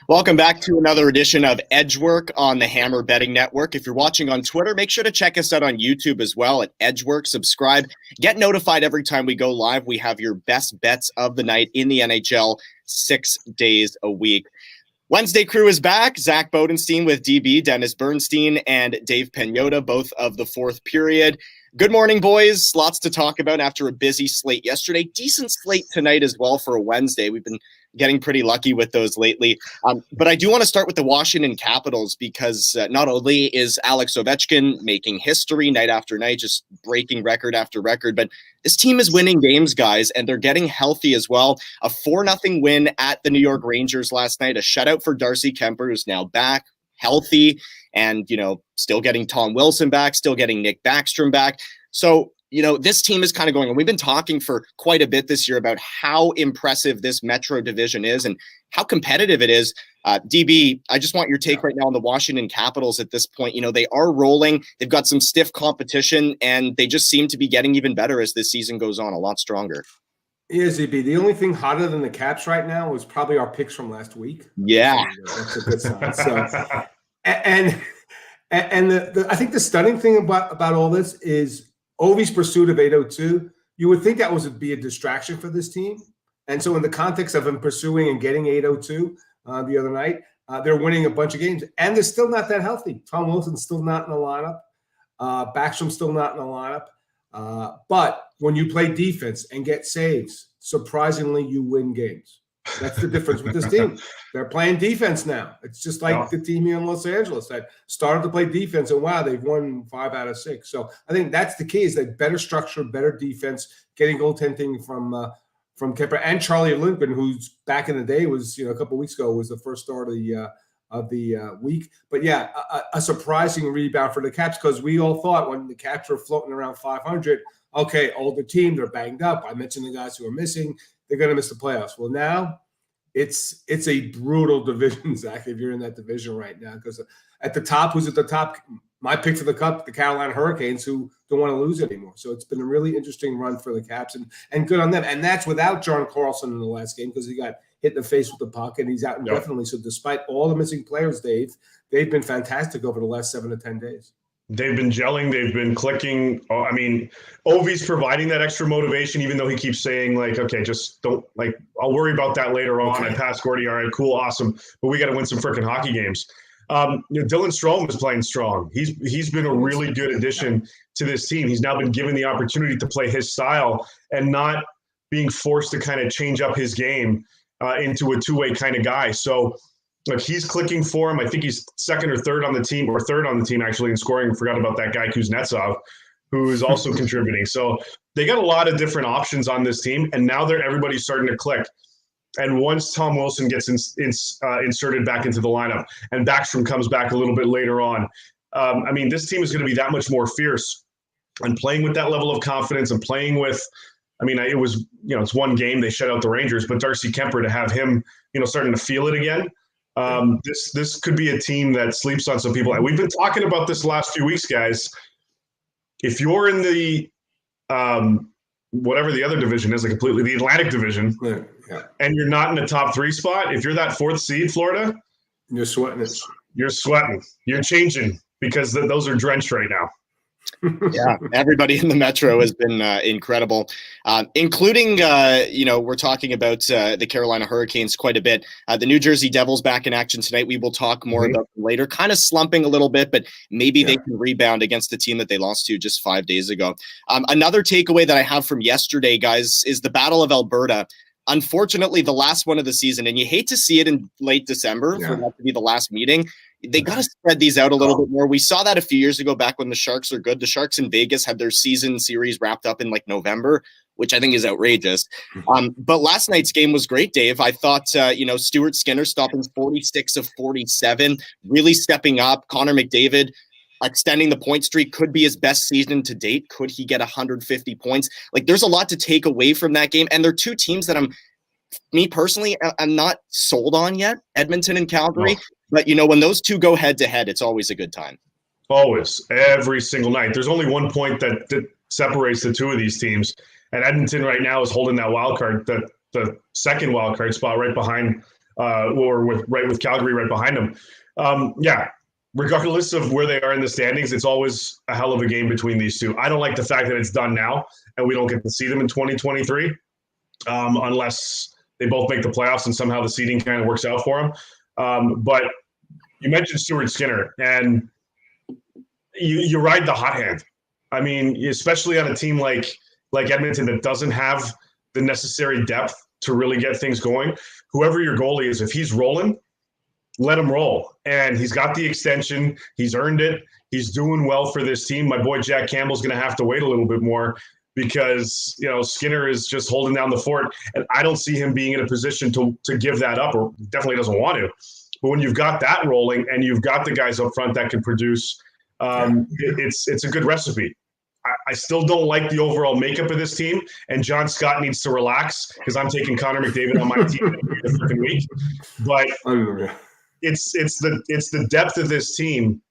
Welcome back to another edition of Edgework on the Hammer Betting Network. If you're watching on Twitter, make sure to check us out on YouTube as well at Edgework. Subscribe. Get notified every time we go live. We have your best bets of the night in the NHL 6 days a week. Wednesday crew is back. Zack Bodenstein with DB, Dennis Bernstein, and Dave Pagnotta, both of the fourth period. Good morning, boys. Lots to talk about after a busy slate yesterday. Decent slate tonight as well for a Wednesday. We've been getting pretty lucky with those lately. But I do want to start with the Washington Capitals because not only is Alex Ovechkin making history night after night, just breaking record after record, but this team is winning games, guys, and they're getting healthy as well. A 4-0 win at the New York Rangers last night, a shutout for Darcy Kemper, who's now back, healthy, and, still getting Tom Wilson back, still getting Nick Backstrom back. So, this team is kind of going, and we've been talking for quite a bit this year about how impressive this Metro division is and how competitive it is. DB, I just want your take right now on the Washington Capitals at this point. They are rolling. They've got some stiff competition, and they just seem to be getting even better as this season goes on, a lot stronger. Yeah, ZB. The only thing hotter than the Caps right now was probably our picks from last week. Yeah. That's a good sign. So, and I think the stunning thing about all this is Ovi's pursuit of 802. You would think that would be a distraction for this team. And so in the context of him pursuing and getting 802 the other night, they're winning a bunch of games. And they're still not that healthy. Tom Wilson's still not in the lineup. Backstrom's still not in the lineup. But when you play defense and get saves, surprisingly, you win games. That's the difference with this team. They're playing defense now. It's just like the team here in Los Angeles that started to play defense, and wow, they've won 5 out of 6. So I think that's the key: is that better structure, better defense, getting goaltending from Kemper and Charlie Lindgren, who's back in the day was a couple of weeks ago was the first start of the week. But yeah, a surprising rebound for the Caps because we all thought when the Caps were floating around 500, okay, older team, they're banged up. I mentioned the guys who are missing. They're going to miss the playoffs. Well, now it's a brutal division, Zach, if you're in that division right now. Because at the top, who's at the top? My pick for the Cup, the Carolina Hurricanes, who don't want to lose anymore. So it's been a really interesting run for the Caps, and good on them. And that's without John Carlson in the last game because he got hit in the face with the puck, and he's out indefinitely. So despite all the missing players, Dave, they've been fantastic over the last 7 to 10 days. They've been gelling. They've been clicking. I mean, Ovi's providing that extra motivation, even though he keeps saying, okay, just don't, I'll worry about that later on. I passed Gordy. All right, cool, awesome. But we got to win some freaking hockey games. Dylan Strome is playing strong. He's been a really good addition to this team. He's now been given the opportunity to play his style and not being forced to kind of change up his game into a two-way kind of guy. So, he's clicking for him. I think he's second or third on the team, or third on the team actually in scoring. Forgot about that guy Kuznetsov, who is also contributing. So they got a lot of different options on this team, and now everybody's starting to click. And once Tom Wilson gets inserted back into the lineup, and Backstrom comes back a little bit later on, this team is going to be that much more fierce. And playing with that level of confidence and playing with, it was, it's one game, they shut out the Rangers, but Darcy Kemper, to have him, starting to feel it again. This could be a team that sleeps on some people. And we've been talking about this last few weeks, guys. If you're in the whatever the other division is, the Atlantic division, and you're not in the top 3 spot, if you're that 4th seed, Florida, you're sweating it. You're sweating. You're changing because those are drenched right now. Yeah, everybody in the Metro has been incredible, including, we're talking about the Carolina Hurricanes quite a bit. The New Jersey Devils back in action tonight. We will talk more about them later. Kind of slumping a little bit, but maybe they can rebound against the team that they lost to just 5 days ago. Another takeaway that I have from yesterday, guys, is the Battle of Alberta. Unfortunately, the last one of the season, and you hate to see it in late December for that to be the last meeting. They got to spread these out a little bit more. We saw that a few years ago back when the Sharks are good. The Sharks in Vegas had their season series wrapped up in like November, which I think is outrageous. But last night's game was great, Dave. I thought, Stuart Skinner stopping 46 of 47, really stepping up. Connor McDavid extending the point streak, could be his best season to date. Could he get 150 points? Like, there's a lot to take away from that game. And they're two teams that me personally, I'm not sold on yet, Edmonton and Calgary. No. But, when those two go head-to-head, it's always a good time. Always. Every single night. There's only one point that separates the two of these teams. And Edmonton right now is holding that wild card, the second wild card spot right behind, with Calgary right behind them. Regardless of where they are in the standings, it's always a hell of a game between these two. I don't like the fact that it's done now and we don't get to see them in 2023 unless they both make the playoffs and somehow the seeding kind of works out for them. But you mentioned Stuart Skinner, and you ride the hot hand. I mean, especially on a team like Edmonton that doesn't have the necessary depth to really get things going. Whoever your goalie is, if he's rolling, let him roll. And he's got the extension. He's earned it. He's doing well for this team. My boy Jack Campbell's going to have to wait a little bit more because, Skinner is just holding down the fort. And I don't see him being in a position to give that up, or definitely doesn't want to. But when you've got that rolling and you've got the guys up front that can produce, it's a good recipe. I still don't like the overall makeup of this team, and John Scott needs to relax because I'm taking Connor McDavid on my team every freaking week. But it's the depth of this team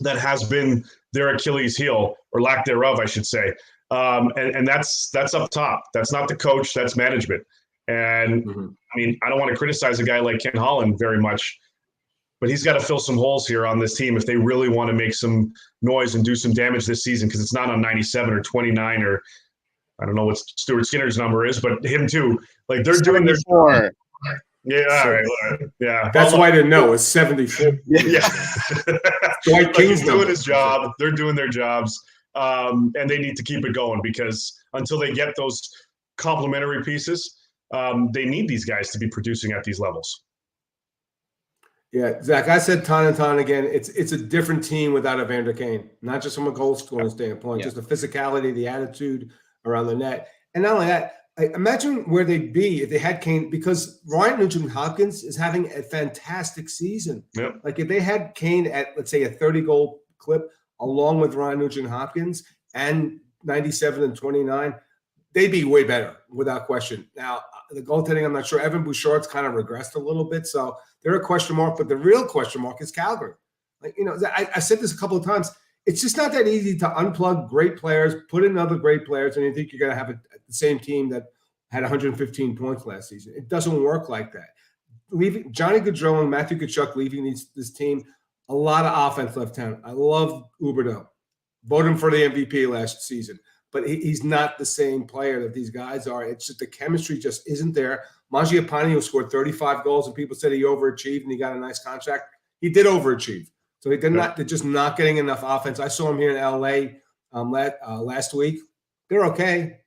that has been their Achilles heel, or lack thereof, I should say. And that's up top. That's not the coach. That's management. And I mean, I don't want to criticize a guy like Ken Holland very much, but he's got to fill some holes here on this team if they really want to make some noise and do some damage this season, because it's not on 97 or 29 or I don't know what Stuart Skinner's number is, but him too. Like, they're doing their job. Yeah, all right. Yeah. That's why I didn't know. It's 74. Yeah. Dwight King's doing his job. They're doing their jobs. And they need to keep it going, because until they get those complementary pieces, they need these guys to be producing at these levels. Yeah, Zach, I said time and time again, it's a different team without Evander Kane, not just from a goal scoring standpoint, just the physicality, the attitude around the net. And not only that, imagine where they'd be if they had Kane, because Ryan Nugent-Hopkins is having a fantastic season. Yep. Like, if they had Kane at, let's say, a 30-goal clip along with Ryan Nugent-Hopkins and 97 and 29, they'd be way better without question. Now, the goaltending, I'm not sure. Evan Bouchard's kind of regressed a little bit, so they're a question mark. But the real question mark is Calgary. Like, I said this a couple of times. It's just not that easy to unplug great players, put in other great players, and you think you're going to have the same team that had 115 points last season. It doesn't work like that. Leaving Johnny Gaudreau and Matthew Tkachuk leaving this team, a lot of offense left down. I love Huberdeau. Voted him for the MVP last season. But he's not the same player that these guys are. It's just the chemistry just isn't there. Mangiapane, who scored 35 goals, and people said he overachieved and he got a nice contract. He did overachieve. So they're just not getting enough offense. I saw him here in L.A. Last week. They're okay.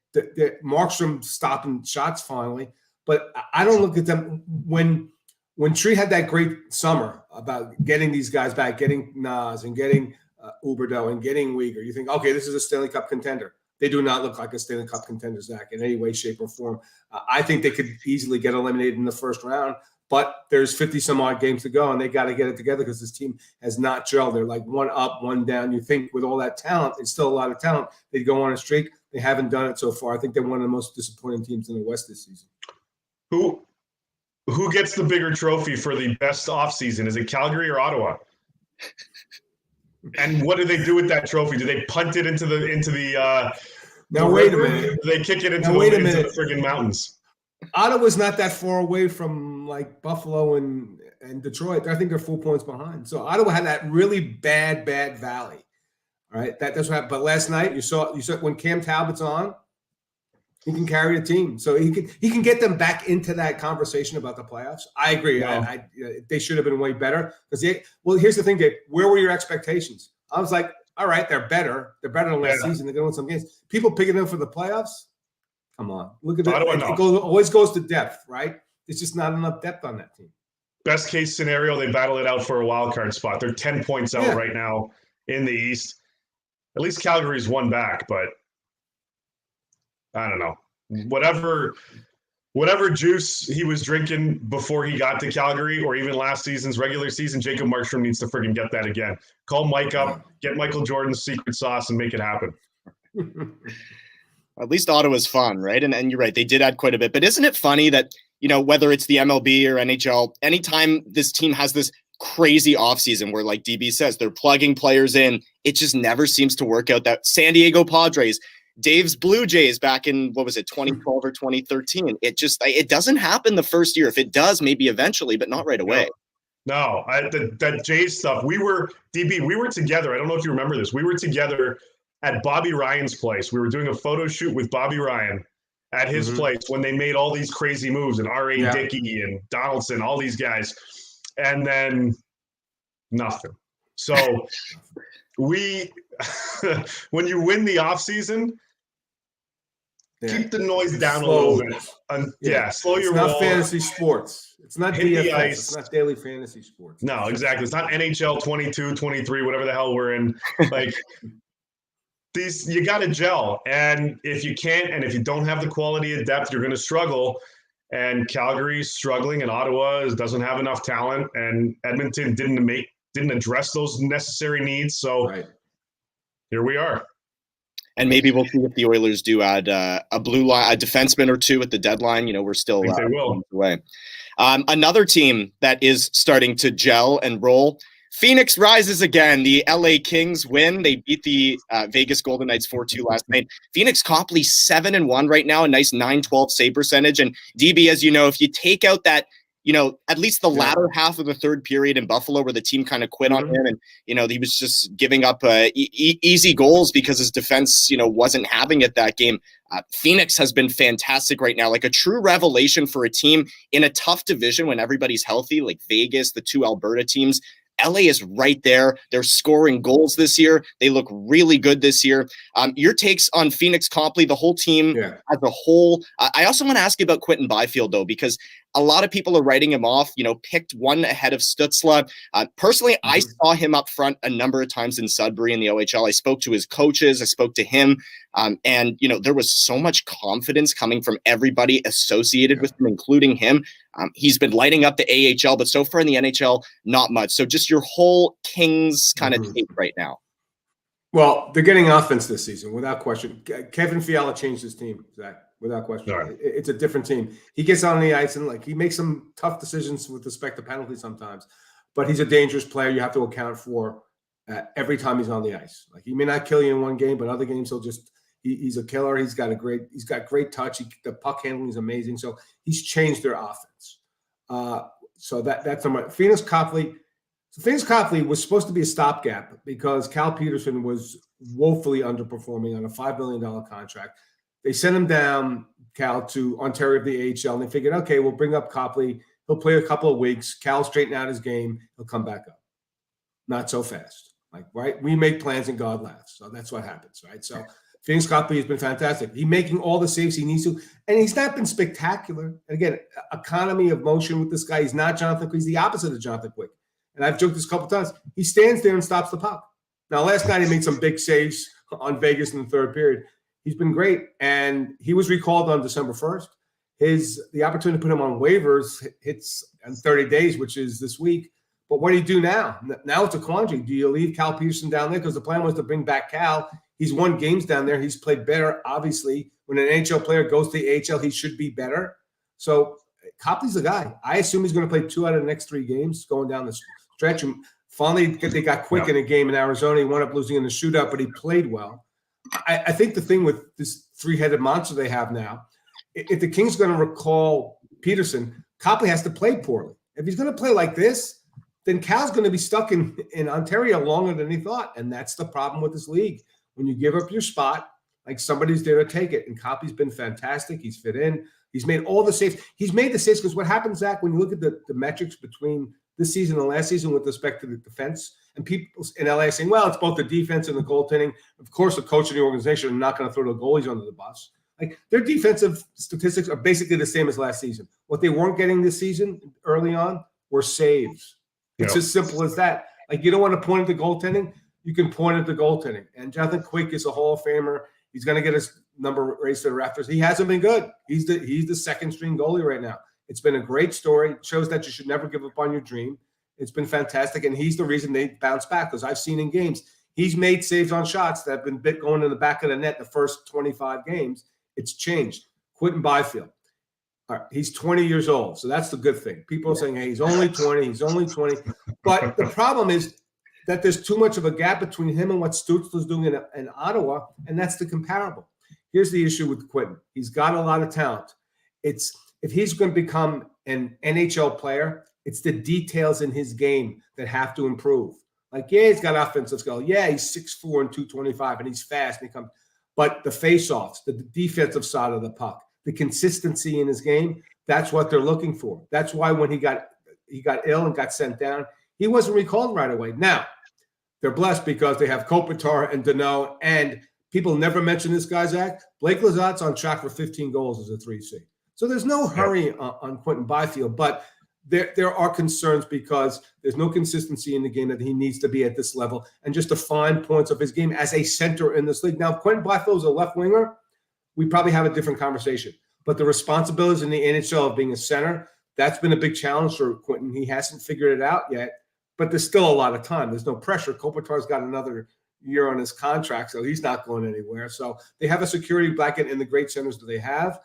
Markstrom stopping shots finally. But I don't look at them. When Tree had that great summer about getting these guys back, getting Nas and getting Huberdeau and getting Weegar, you think, okay, this is a Stanley Cup contender. They do not look like a Stanley Cup contender, Zach, in any way, shape, or form. I think they could easily get eliminated in the first round, but there's 50-some-odd games to go, and they got to get it together because this team has not gelled. They're like one up, one down. You think with all that talent, it's still a lot of talent, they'd go on a streak. They haven't done it so far. I think they're one of the most disappointing teams in the West this season. Who gets the bigger trophy for the best offseason? Is it Calgary or Ottawa? And what do they do with that trophy? Do they punt it into the now wait a minute. Do they kick it into the friggin' mountains? Ottawa's not that far away from like Buffalo and Detroit. I think they're 4 points behind. So Ottawa had that really bad valley. All right, that's what happened. But last night you saw when Cam Talbot's on, he can carry a team. So he can get them back into that conversation about the playoffs. I agree. Yeah. They should have been way better here's the thing, Dave. Where were your expectations? I was like, all right, they're better. They're better than last season. They're going to win some games. People picking them for the playoffs. Come on, look at that. It always goes to depth, right? There's just not enough depth on that team. Best case scenario, they battle it out for a wild card spot. They're 10 points out right now in the East. At least Calgary's one back, but I don't know. Whatever juice he was drinking before he got to Calgary, or even last season's regular season, Jacob Markstrom needs to friggin' get that again. Call Mike up, get Michael Jordan's secret sauce, and make it happen. At least Ottawa's fun, right? And you're right, they did add quite a bit. But isn't it funny that, whether it's the MLB or NHL, anytime this team has this crazy offseason where, like DB says, they're plugging players in, it just never seems to work out. That San Diego Padres, Dave's Blue Jays back in, 2012 or 2013. It doesn't happen the first year. If it does, maybe eventually, but not right away. No, that Jays stuff, we were together. I don't know if you remember this. We were together at Bobby Ryan's place. We were doing a photo shoot with Bobby Ryan at his place when they made all these crazy moves, and R.A. Dickey and Donaldson, all these guys. And then nothing. So when you win the offseason, keep the noise down a little bit. Slow your roll. It's not fantasy sports. It's not Hit the DFS. ice. It's not daily fantasy sports. No, exactly. It's not NHL 22, 23, whatever the hell we're in. Like, you got to gel. And if you can't, and if you don't have the quality of depth, you're going to struggle. And Calgary's struggling, and Ottawa doesn't have enough talent, and Edmonton didn't address those necessary needs. So here we are. And maybe we'll see if the Oilers do add a blue line, a defenseman or two at the deadline. We're still they will. away. Another team that is starting to gel and roll. Phoenix rises again. The LA Kings win. They beat the Vegas Golden Knights 4-2 last night. Phoenix Copley 7-1 right now, a nice .912 save percentage. And DB, as you know, if you take out that, at least the latter half of the third period in Buffalo where the team kind of quit on him, and he was just giving up easy goals because his defense, wasn't having it that game. Phoenix has been fantastic right now, like a true revelation for a team in a tough division when everybody's healthy, like Vegas, the two Alberta teams. LA is right there. They're scoring goals this year. They look really good this year. Your takes on Phoenix Copley, the whole team as a whole. I also want to ask you about Quentin Byfield, though, because a lot of people are writing him off, picked one ahead of Stützle. Personally, I saw him up front a number of times in Sudbury in the OHL. I spoke to his coaches. I spoke to him. And there was so much confidence coming from everybody associated with him, including him. He's been lighting up the AHL, but so far in the NHL, not much. So just your whole Kings kind of take right now. Well, they're getting offense this season, without question. Kevin Fiala changed his team, Zach, without question. Right. It's a different team. He gets on the ice and he makes some tough decisions with respect to penalties sometimes, but he's a dangerous player you have to account for every time he's on the ice. He may not kill you in one game, but other games he's a killer. He's got great touch. The puck handling is amazing. So he's changed their offense. So that's Phoenix Copley. So Phoenix Copley was supposed to be a stopgap because Cal Peterson was woefully underperforming on a $5 million contract. They sent him down, Cal, to Ontario of the AHL, and they figured, okay, we'll bring up Copley. He'll play a couple of weeks. Cal straighten out his game. He'll come back up. Not so fast. Right? We make plans and God laughs. So that's what happens, right? So Phoenix Copley has been fantastic. He's making all the saves he needs to, and he's not been spectacular. And again, economy of motion with this guy. He's not Jonathan Quick. He's the opposite of Jonathan Quick. And I've joked this a couple times. He stands there and stops the puck. Now, last night he made some big saves on Vegas in the third period. He's been great, and he was recalled on December 1st. The opportunity to put him on waivers hits in 30 days, which is this week. But what do you do now? Now it's a quandary. Do you leave Cal Peterson down there? Because the plan was to bring back Cal. He's won games down there. He's played better, obviously. When an NHL player goes to the AHL, he should be better. So Copley's the guy. I assume he's going to play 2 out of the next 3 games going down the stretch. And finally, they got quick in a game in Arizona. He wound up losing in the shootout, but he played well. I think the thing with this 3-headed monster they have now, if the Kings are going to recall Peterson, Copley has to play poorly. If he's going to play like this, then Cal's going to be stuck in Ontario longer than he thought. And that's the problem with this league. When you give up your spot, like somebody's there to take it. And Copy's been fantastic. He's fit in. He's made all the saves. He's made the saves because what happens, Zach, when you look at the metrics between this season and last season with respect to the defense, and people in LA saying, well, it's both the defense and the goaltending. Of course, the coach and the organization are not going to throw the goalies under the bus. Like their defensive statistics are basically the same as last season. What they weren't getting this season early on were saves. It's as simple as that. Like you don't want to point at the goaltending, you can point at the goaltending. And Jonathan Quick is a Hall of Famer. He's going to get his number raised to the rafters. He hasn't been good. He's the second string goalie right now. It's been a great story. It shows that you should never give up on your dream. It's been fantastic, and he's the reason they bounce back because I've seen in games he's made saves on shots that have been going in the back of the net the first 25 games. It's changed. Quentin Byfield. All right, he's 20 years old, so that's the good thing. People are saying, hey, he's only 20, he's only 20. But the problem is that there's too much of a gap between him and what Stützle's doing in Ottawa, and that's the comparable. Here's the issue with Quentin. He's got a lot of talent. It's if he's going to become an NHL player, it's the details in his game that have to improve. Like, yeah, he's got offensive skill. Yeah, he's 6'4" and 225, and he's fast. But the face-offs, the defensive side of the puck, the consistency in his game, that's what they're looking for. That's why when he got ill and got sent down, he wasn't recalled right away. Now, they're blessed because they have Kopitar and Danault, and people never mention this guy, Zach. Blake Lazat's on track for 15 goals as a 3C. So there's no hurry on Quentin Byfield, but there are concerns because there's no consistency in the game that he needs to be at this level and just to find points of his game as a center in this league. Now, if Quentin Byfield is a left winger, we probably have a different conversation. But the responsibilities in the NHL of being a center, that's been a big challenge for Quentin. He hasn't figured it out yet, but there's still a lot of time. There's no pressure. Kopitar's got another year on his contract, so he's not going anywhere. So they have a security blanket in the great centers that they have,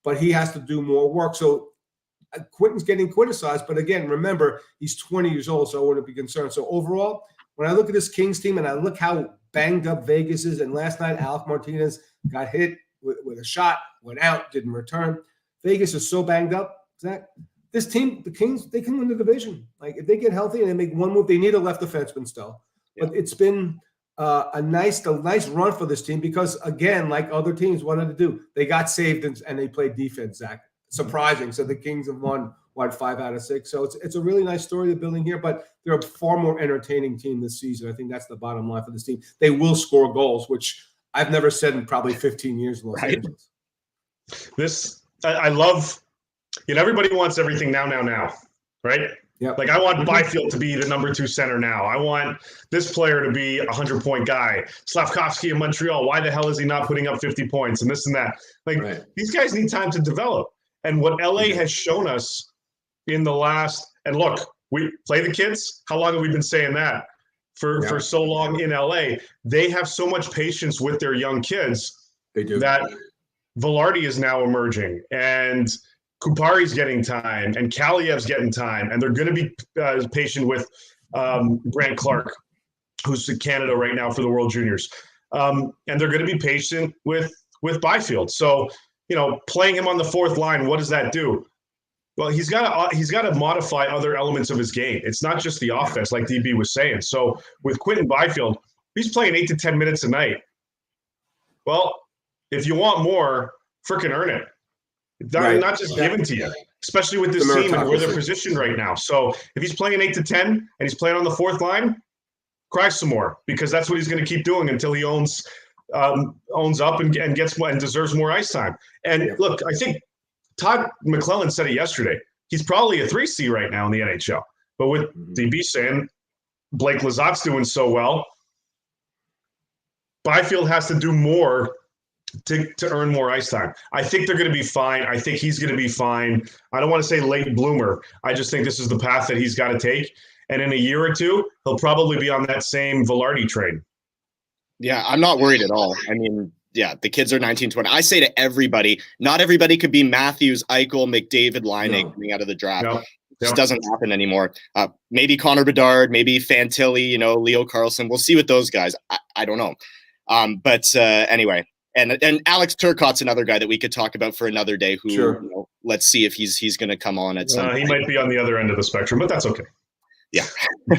but he has to do more work. So Quentin's getting criticized, but again, remember, he's 20 years old, so I wouldn't be concerned. So overall, when I look at this Kings team and I look how banged up Vegas is, and last night Alec Martinez got hit with a shot, went out, didn't return. Vegas is so banged up, Zach. This team, the Kings, they can win the division. Like if they get healthy and they make one move, they need a left defenseman still. But it's been a nice run for this team because, again, like other teams, what did they do? They got saved and they played defense, Zach. Surprising. So the Kings have won, 5 out of 6. So it's a really nice story they're building here, but they're a far more entertaining team this season. I think that's the bottom line for this team. They will score goals, which I've never said in probably 15 years in Los Angeles. I love, everybody wants everything now, right? Yep. Like I want Byfield to be the number 2 center now. I want this player to be a 100-point guy. Slavkovsky in Montreal, why the hell is he not putting up 50 points and this and that? Like these guys need time to develop. And what LA has shown us in the last, and look, we play the kids. How long have we been saying that for so long in LA? They have so much patience with their young kids. They do. That Velarde is now emerging and Kupari's getting time and Kaliev's getting time. And they're going to be patient with Brant Clark, who's in Canada right now for the World Juniors. And they're going to be patient with Byfield. So, playing him on the 4th line, what does that do? Well, he's got to modify other elements of his game. It's not just the offense, like DB was saying. So with Quentin Byfield, he's playing 8 to 10 minutes a night. Well, if you want more, frickin' earn it. Not just given to you, especially with this team and where they're positioned right now. So if he's playing 8 to 10 and he's playing on the 4th line, cry some more because that's what he's going to keep doing until he owns up and gets more and deserves more ice time. And look, I think Todd McClellan said it yesterday. He's probably a 3C right now in the NHL. But with DB saying Blake Lazat's doing so well, Byfield has to do more to earn more ice time. I think they're going to be fine. I think he's going to be fine. I don't want to say late bloomer. I just think this is the path that he's got to take. And in a year or two, he'll probably be on that same Velarde train. Yeah, I'm not worried at all. I mean, the kids are 19, 20. I say to everybody, not everybody could be Matthews, Eichel, McDavid, Laine coming out of the draft. No. Just doesn't happen anymore. Maybe Connor Bedard, maybe Fantilli, Leo Carlson. We'll see with those guys. I don't know. But anyway, and Alex Turcotte's another guy that we could talk about for another day who let's see if he's going to come on at some point. He might be on the other end of the spectrum, but that's okay. Yeah.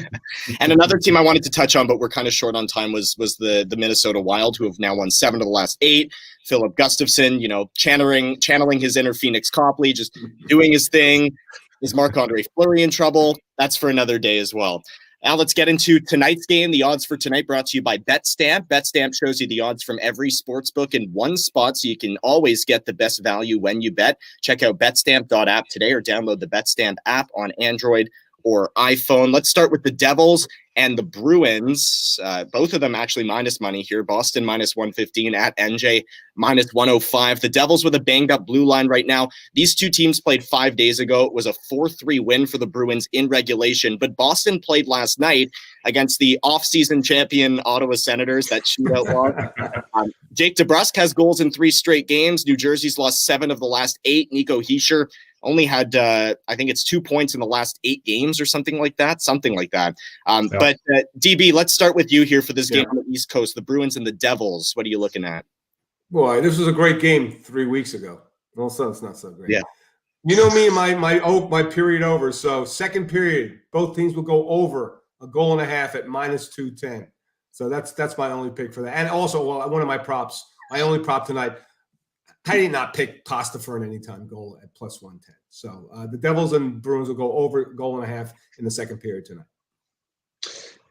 And another team I wanted to touch on, but we're kind of short on time, was the Minnesota Wild, who have now won 7 of the last 8. Philip Gustafson, channeling his inner Phoenix Copley, just doing his thing. Is Marc-Andre Fleury in trouble? That's for another day as well. Now let's get into tonight's game. The odds for tonight brought to you by BetStamp. BetStamp shows you the odds from every sportsbook in one spot, so you can always get the best value when you bet. Check out betstamp.app today or download the BetStamp app on Android or iPhone. Let's start with the Devils and the Bruins. Both of them actually minus money here. Boston minus 115 at NJ minus 105. The Devils with a banged up blue line right now. These two teams played 5 days ago. It was a 4-3 win for the Bruins in regulation, but Boston played last night against the off-season champion Ottawa Senators. That shootout loss. Jake DeBrusk has goals in 3 straight games. New Jersey's lost 7 of the last 8. Nico Hischier only had, I think it's 2 points in the last 8 games or something like that. But DB, let's start with you here for this game on the East Coast, the Bruins and the Devils. What are you looking at? Boy, this was a great game 3 weeks ago. Also, it's not so great. Yeah. You know me, my period over. So second period, both teams will go over a goal and a half at minus 210. So that's my only pick for that. And also, one of my props, my only prop tonight, I did not pick Pasta for an anytime goal at plus 110. So the Devils and Bruins will go over a goal and a half in the second period tonight.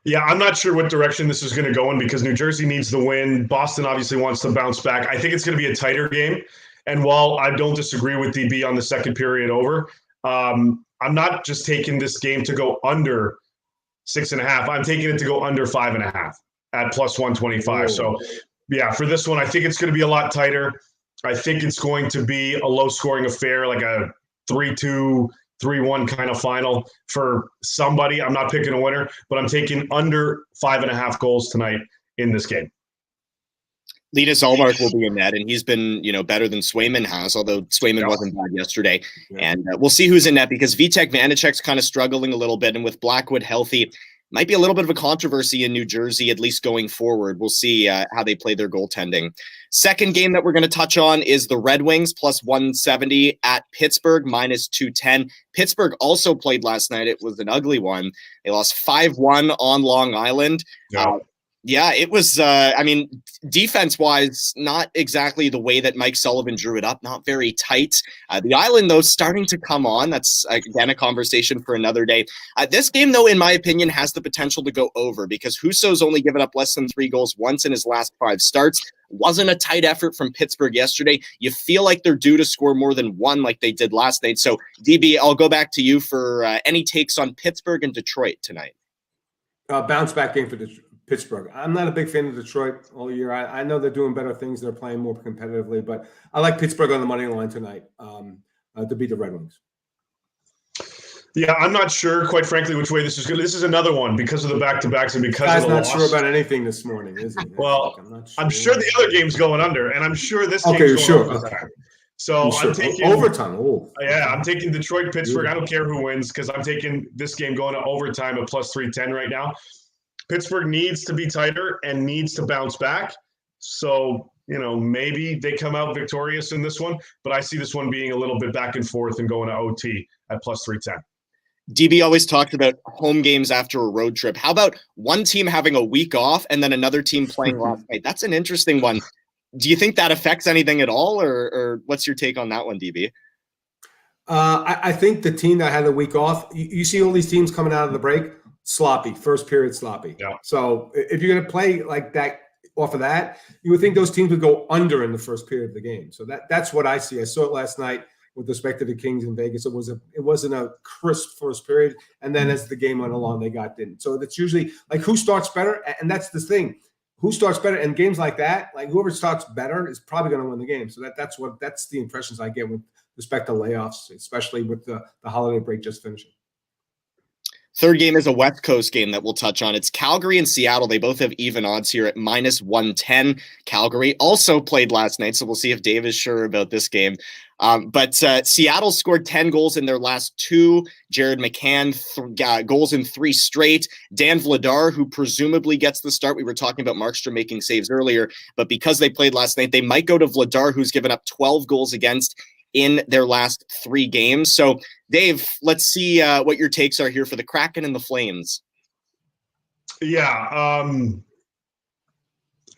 Yeah, I'm not sure what direction this is going to go in because New Jersey needs the win. Boston obviously wants to bounce back. I think it's going to be a tighter game. And while I don't disagree with DB on the second period over, I'm not just taking this game to go under 6.5. I'm taking it to go under 5.5 at plus 125. So, yeah, for this one, I think it's going to be a lot tighter. I think it's going to be a low-scoring affair, like a 3-2, 3-1 kind of final for somebody. I'm not picking a winner, but I'm taking under 5.5 goals tonight in this game. Linus Ullmark will be in net, and he's been, better than Swayman has, although Swayman wasn't bad yesterday. Yeah. And we'll see who's in net because Vitek Vanacek's kind of struggling a little bit, and with Blackwood healthy, might be a little bit of a controversy in New Jersey, at least going forward. We'll see how they play their goaltending. Second game that we're going to touch on is the Red Wings plus 170 at Pittsburgh minus 210. Pittsburgh also played last night. It was an ugly one. They lost 5-1 on Long Island. Yeah, it was, defense-wise, not exactly the way that Mike Sullivan drew it up, not very tight. The Island, though, starting to come on. That's, again, a conversation for another day. This game, though, in my opinion, has the potential to go over because Husso's only given up less than 3 goals once in his last 5 starts. Wasn't a tight effort from Pittsburgh yesterday. You feel like they're due to score more than 1 like they did last night. So, DB, I'll go back to you for any takes on Pittsburgh and Detroit tonight. Bounce-back game for Pittsburgh. I'm not a big fan of Detroit all year. I know they're doing better things. They're playing more competitively, but I like Pittsburgh on the money line tonight to beat the Red Wings. Yeah, I'm not sure, quite frankly, which way this is going. This is another one because of the back-to-backs and because of the loss. Not sure about anything this morning, is he? Well, I'm sure the other game's going under, and I'm sure this game's going under. Okay. So I'm taking overtime. Oh, I'm taking Detroit, Pittsburgh. I don't care who wins because I'm taking this game going to overtime at plus 310 right now. Pittsburgh needs to be tighter and needs to bounce back. So, maybe they come out victorious in this one, but I see this one being a little bit back and forth and going to OT at plus 310. DB always talked about home games after a road trip. How about one team having a week off and then another team playing last night? That's an interesting one. Do you think that affects anything at all, or what's your take on that one, DB? I think the team that had a week off, you see all these teams coming out of the break, sloppy, first period sloppy. Yeah. So if you're going to play like that off of that, you would think those teams would go under in the first period of the game. So that's what I see. I saw it last night with respect to the Kings in Vegas. It wasn't a crisp first period, and then as the game went along, they got in. So that's usually like who starts better, and that's the thing. Who starts better in games like that? Like whoever starts better is probably going to win the game. So that's the impressions I get with respect to layoffs, especially with the holiday break just finishing. Third game is a West Coast game that we'll touch on. It's Calgary and Seattle. They both have even odds here at minus 110. Calgary also played last night, so we'll see if Dave is sure about this game. But Seattle scored 10 goals in their last 2. Jared McCann goals in 3 straight. Dan Vladar, who presumably gets the start. We were talking about Markstrom making saves earlier, but because they played last night, they might go to Vladar, who's given up 12 goals against in their last 3 games. So, Dave, let's see what your takes are here for the Kraken and the Flames. Yeah,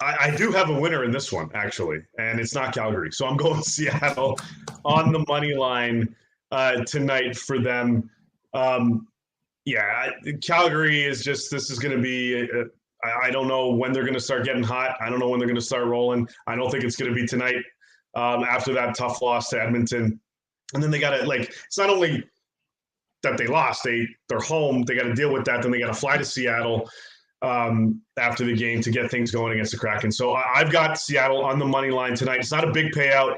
I do have a winner in this one, actually, and it's not Calgary. So I'm going Seattle on the money line tonight for them. Calgary is just, this is going to be, I don't know when they're going to start getting hot. I don't know when they're going to start rolling. I don't think it's going to be tonight after that tough loss to Edmonton. And then they got to, it's not only that they lost, they're home. They got to deal with that. Then they got to fly to Seattle after the game to get things going against the Kraken. So I've got Seattle on the money line tonight. It's not a big payout,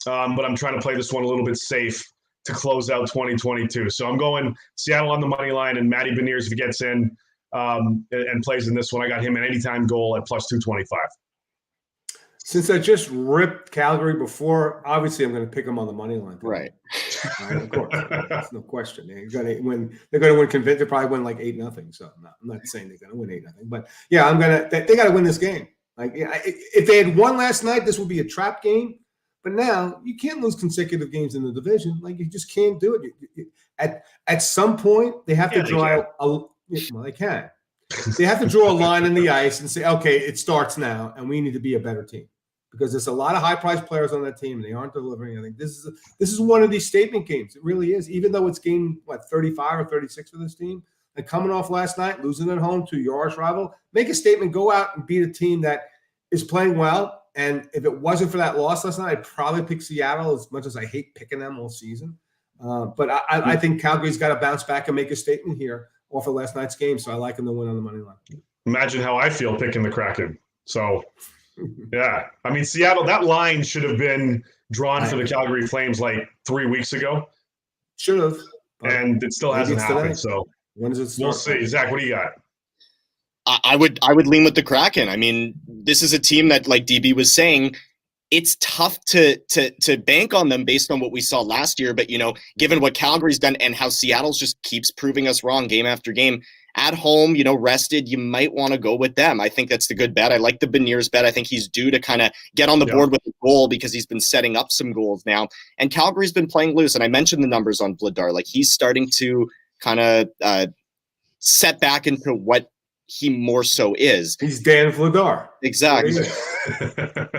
but I'm trying to play this one a little bit safe to close out 2022. So I'm going Seattle on the money line, and Matty Beniers, if he gets in and plays in this one, I got him an anytime goal at plus 225. Since I just ripped Calgary before, obviously I'm going to pick them on the money line. Right. Of course. That's no question. They're going to win. They're going to win convinced. They'll probably win like 8-0. So I'm not saying they're going to win 8-0. But yeah, they got to win this game. If they had won last night, this would be a trap game. But now you can't lose consecutive games in the division. You just can't do it. At some point, they have to draw they can. They have to draw a line in the ice and say, okay, it starts now, and we need to be a better team. Because there's a lot of high-priced players on that team, and they aren't delivering. I think this is one of these statement games. It really is. Even though it's game 35 or 36 for this team, and coming off last night, losing at home to your arch rival, make a statement, go out and beat a team that is playing well. And if it wasn't for that loss last night, I'd probably pick Seattle, as much as I hate picking them all season. But I think Calgary's got to bounce back and make a statement here off of last night's game. So I like them to win on the money line. Imagine how I feel picking the Kraken. So. Yeah. I mean, Seattle, that line should have been drawn for the Calgary Flames 3 weeks ago. Should have. And it still hasn't happened. So when does it start? We'll see. Zach, what do you got? I would lean with the Kraken. I mean, this is a team that, like DB was saying, it's tough to bank on them based on what we saw last year. But, given what Calgary's done and how Seattle's just keeps proving us wrong game after game, at home, rested, you might want to go with them. I think that's the good bet. I like the Beniers bet. I think he's due to kind of get on the board with a goal because he's been setting up some goals now. And Calgary's been playing loose. And I mentioned the numbers on Vladar. He's starting to kind of set back into what he more so is. He's Dan Vladar. Exactly.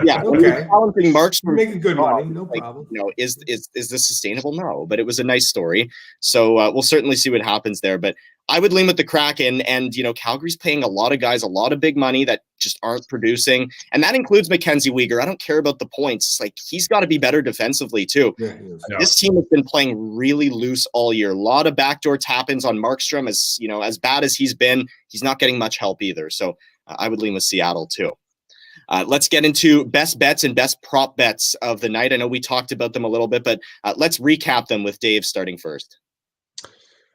Yeah. Okay. Challenging Markstrom, you're making good money. No problem. Is this sustainable? No, but it was a nice story. So we'll certainly see what happens there. But I would lean with the Kraken, and Calgary's paying a lot of guys a lot of big money that just aren't producing, and that includes Mackenzie Weegar. I don't care about the points; he's got to be better defensively too. Yeah. This team has been playing really loose all year. A lot of backdoor tap-ins on Markstrom. As bad as he's been, he's not getting much help either. So I would lean with Seattle too. Let's get into best bets and best prop bets of the night. I know we talked about them a little bit, but let's recap them with Dave starting first.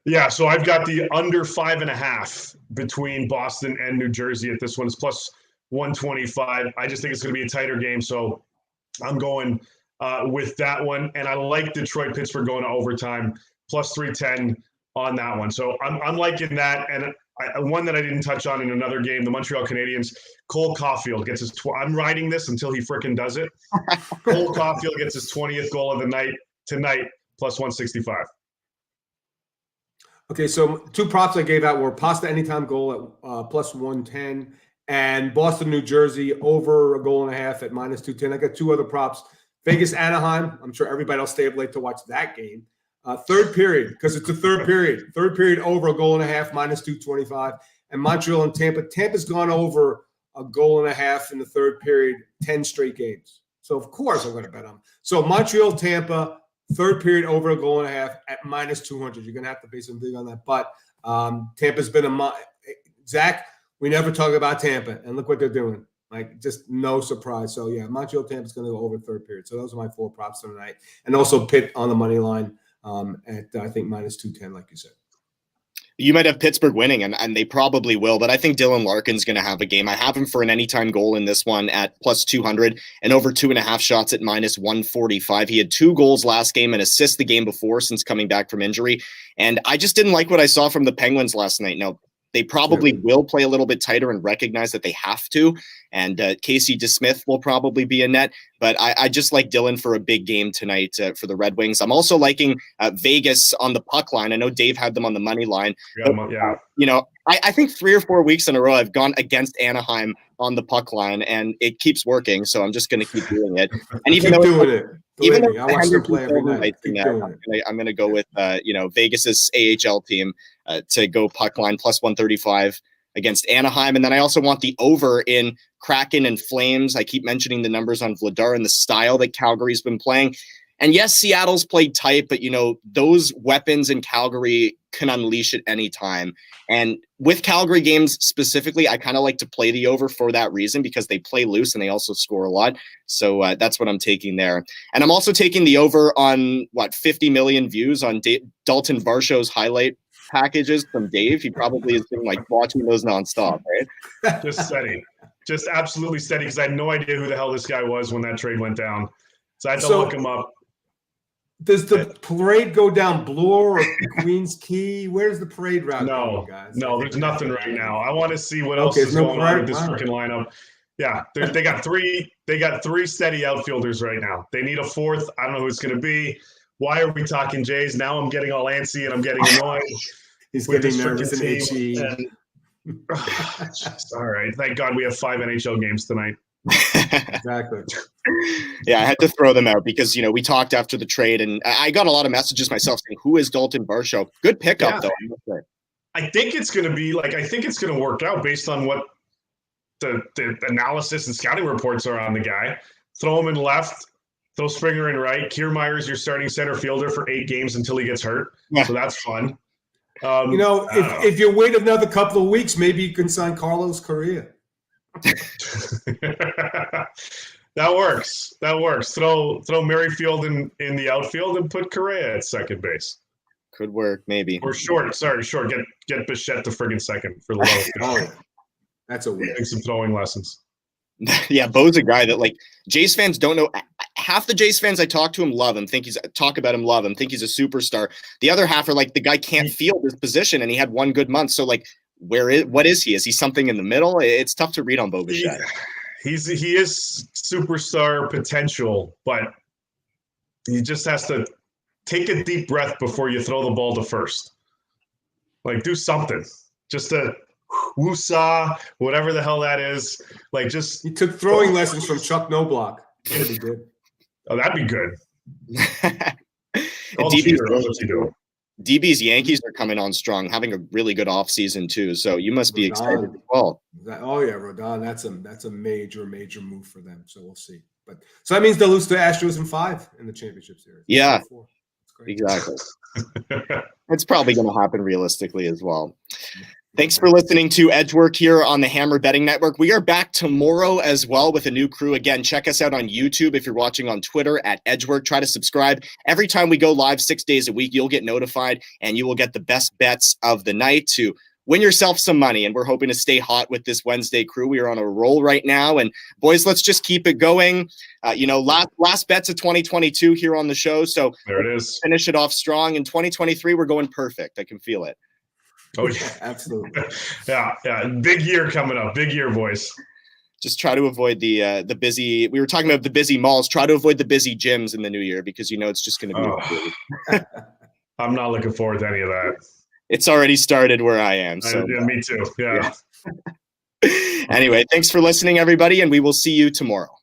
Yeah, so I've got the under 5.5 between Boston and New Jersey at this one. It's plus 125. I just think it's going to be a tighter game, so I'm going with that one. And I like Detroit-Pittsburgh going to overtime, plus 310 on that one. So I'm liking that. And one that I didn't touch on in another game, the Montreal Canadiens, Cole Caulfield gets his I'm riding this until he frickin' does it. Cole Caulfield gets his 20th goal of the night tonight, plus 165. Okay, so 2 props I gave out were Pasta anytime goal at plus 110 and Boston, New Jersey over a goal and a half at minus 210. I got 2 other props. Vegas, Anaheim. I'm sure everybody will stay up late to watch that game. Third period, because it's a third period. Third period over a goal and a half, minus 225. And Montreal and Tampa. Tampa's gone over a goal and a half in the third period, 10 straight games. So, of course, I'm going to bet on. So, Montreal, Tampa, third period over a goal and a half at minus 200. You're going to have to pay some big on that. But Tampa's been Zach, we never talk about Tampa. And look what they're doing. Just no surprise. So, yeah, Montreal, Tampa's going to go over third period. So, those are my 4 props tonight. And also Pitt on the money line at, I think, minus 210, like you said. You might have Pittsburgh winning, and they probably will, but I think Dylan Larkin's going to have a game. I have him for an anytime goal in this one at plus 200 and over 2.5 shots at minus 145. He had 2 goals last game and assists the game before since coming back from injury, and I just didn't like what I saw from the Penguins last night. Now, They probably will play a little bit tighter and recognize that they have to. And Casey DeSmith will probably be in net. But I just like Dylan for a big game tonight for the Red Wings. I'm also liking Vegas on the puck line. I know Dave had them on the money line. But, I think 3 or 4 weeks in a row I've gone against Anaheim on the puck line, and it keeps working. So I'm just going to keep doing it. And even though I watch them play every night. I'm going to go with Vegas's AHL team to go puck line plus 135 against Anaheim. And then I also want the over in Kraken and Flames. I keep mentioning the numbers on Vladar and the style that Calgary's been playing. And yes, Seattle's played tight, but those weapons in Calgary can unleash at any time. And with Calgary games specifically, I kind of like to play the over for that reason, because they play loose and they also score a lot. So that's what I'm taking there. And I'm also taking the over on 50 million views on Dalton Varshaw's highlight packages from Dave. He probably has been watching those nonstop, right? Just steady, just absolutely steady, because I had no idea who the hell this guy was when that trade went down. So I had to look him up. Does the parade go down Bloor or Queens Quay? Where's the parade route going, guys? No, there's nothing right now. I want to see what else is going on with this freaking lineup. Yeah, they got three steady outfielders right now. They need a fourth. I don't know who it's going to be. Why are we talking Jays? Now I'm getting all antsy and I'm getting annoyed. He's getting nervous and itchy. All right. Thank God we have 5 NHL games tonight. Exactly. Yeah, I had to throw them out because we talked after the trade, and I got a lot of messages myself saying, "Who is Dalton Varshaw?" Good pickup, though. I think it's going to be I think it's going to work out based on what the analysis and scouting reports are on the guy. Throw him in left, throw Springer in right. Kiermaier's your starting center fielder for 8 games until he gets hurt. Yeah. So that's fun. If you wait another couple of weeks, maybe you can sign Carlos Correa. That works. Throw Merrifield in the outfield and put Correa at second base. Could work, maybe. Or short. Get Bichette to friggin' second for the low. That's a win. Getting some throwing lessons. Yeah, Bo's a guy that Jays fans don't know. Half the Jays fans I talk to him love him, think he's a superstar. The other half are the guy can't field his position, and he had one good month. So what is he? Is he something in the middle? It's tough to read on Bo Bichette. He is superstar potential, but he just has to take a deep breath before you throw the ball to first. Do something. Just a woosah, whatever the hell that is. He took throwing lessons from Chuck Knobloch. That'd be good. Oh, that'd be good. DB's Yankees are coming on strong, having a really good offseason too. So you must be excited as well. Rodon, that's a major move for them. So we'll see. But so that means they'll lose to Astros in 5 in the championship series. Yeah, exactly. It's probably going to happen realistically as well. Thanks for listening to Edgework here on the Hammer Betting Network. We are back tomorrow as well with a new crew. Again, check us out on YouTube. If you're watching on Twitter at Edgework, try to subscribe. Every time we go live 6 days a week, you'll get notified and you will get the best bets of the night to win yourself some money. And we're hoping to stay hot with this Wednesday crew. We are on a roll right now. And boys, let's just keep it going. Last bets of 2022 here on the show. So there it is. Finish it off strong. In 2023, we're going perfect. I can feel it. Oh, yeah, absolutely. Yeah. Big year coming up. Big year, boys. Just try to avoid the busy. We were talking about the busy malls. Try to avoid the busy gyms in the new year because it's just going to be. I'm not looking forward to any of that. It's already started where I am. So me too. Yeah. Anyway, thanks for listening, everybody, and we will see you tomorrow.